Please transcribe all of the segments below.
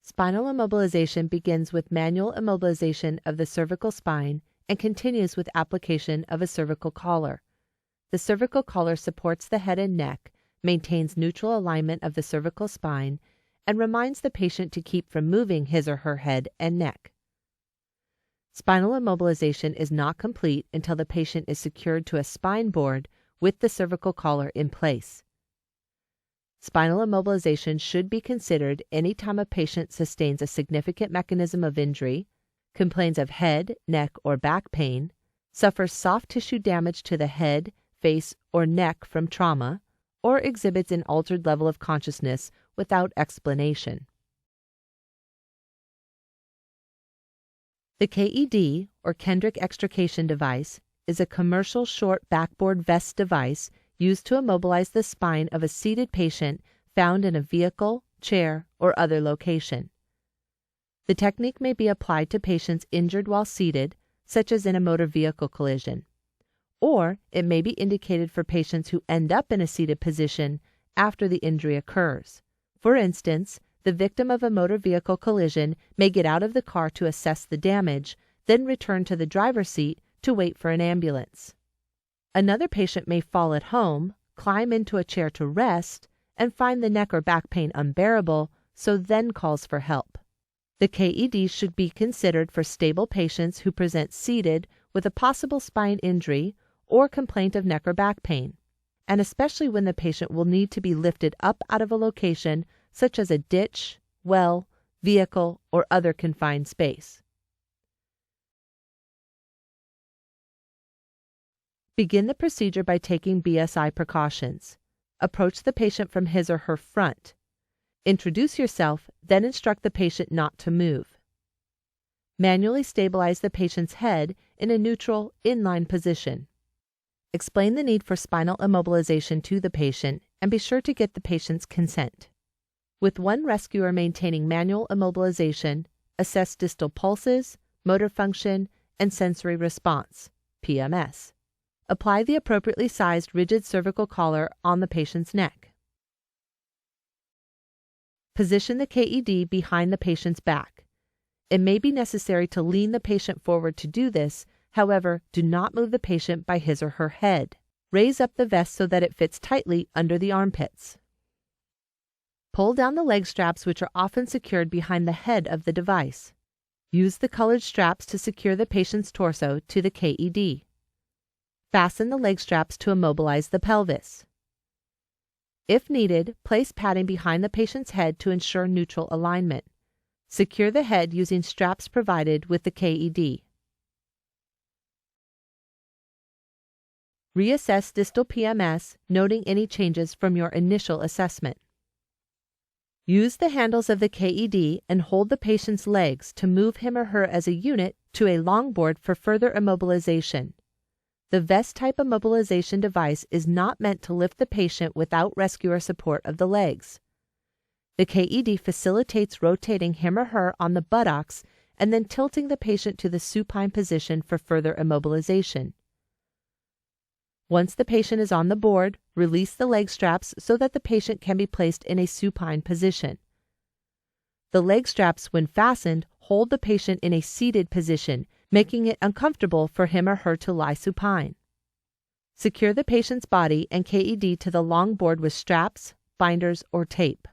Spinal immobilization begins with manual immobilization of the cervical spine and continues with application of a cervical collar. The cervical collar supports the head and neck, maintains neutral alignment of the cervical spine, and reminds the patient to keep from moving his or her head and neck. Spinal immobilization is not complete until the patient is secured to a spine board with the cervical collar in place. Spinal immobilization should be considered anytime a patient sustains a significant mechanism of injury, complains of head, neck, or back pain, suffers soft tissue damage to the head, face, or neck from trauma, or exhibits an altered level of consciousness without explanation. The KED, or Kendrick extrication device, is a commercial short backboard vest device used to immobilize the spine of a seated patient found in a vehicle, chair, or other location. The technique may be applied to patients injured while seated, such as in a motor vehicle collision, or it may be indicated for patients who end up in a seated position after the injury occurs. For instance, the victim of a motor vehicle collision may get out of the car to assess the damage, then return to the driver's seat to wait for an ambulance. Another patient may fall at home, climb into a chair to rest, and find the neck or back pain unbearable, so then calls for help. The KED should be considered for stable patients who present seated with a possible spine injury or complaint of neck or back pain, and especially when the patient will need to be lifted up out of a location such as a ditch, well, vehicle, or other confined space. Begin the procedure by taking BSI precautions. Approach the patient from his or her front. Introduce yourself, then instruct the patient not to move. Manually stabilize the patient's head in a neutral, inline position. Explain the need for spinal immobilization to the patient and be sure to get the patient's consent. With one rescuer maintaining manual immobilization, assess distal pulses, motor function, and sensory response, PMS. Apply the appropriately sized rigid cervical collar on the patient's neck. Position the KED behind the patient's back. It may be necessary to lean the patient forward to do this, however, do not move the patient by his or her head. Raise up the vest so that it fits tightly under the armpits. Pull down the leg straps, which are often secured behind the head of the device. Use the colored straps to secure the patient's torso to the KED. Fasten the leg straps to immobilize the pelvis. If needed, place padding behind the patient's head to ensure neutral alignment. Secure the head using straps provided with the KED. Reassess distal PMS, noting any changes from your initial assessment. Use the handles of the KED and hold the patient's legs to move him or her as a unit to a longboard for further immobilization. The vest-type immobilization device is not meant to lift the patient without rescuer support of the legs. The KED facilitates rotating him or her on the buttocks and then tilting the patient to the supine position for further immobilization. Once the patient is on the board, release the leg straps so that the patient can be placed in a supine position. The leg straps, when fastened, hold the patient in a seated position, making it uncomfortable for him or her to lie supine. Secure the patient's body and KED to the long board with straps, binders, or tape.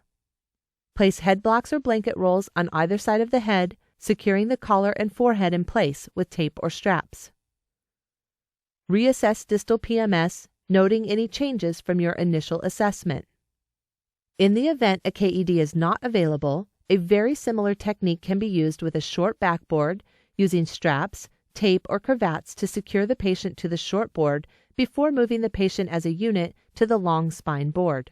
Place head blocks or blanket rolls on either side of the head, securing the collar and forehead in place with tape or straps. Reassess distal PMS, noting any changes from your initial assessment. In the event a KED is not available, a very similar technique can be used with a short backboard, using straps, tape, or cravats to secure the patient to the short board before moving the patient as a unit to the long spine board.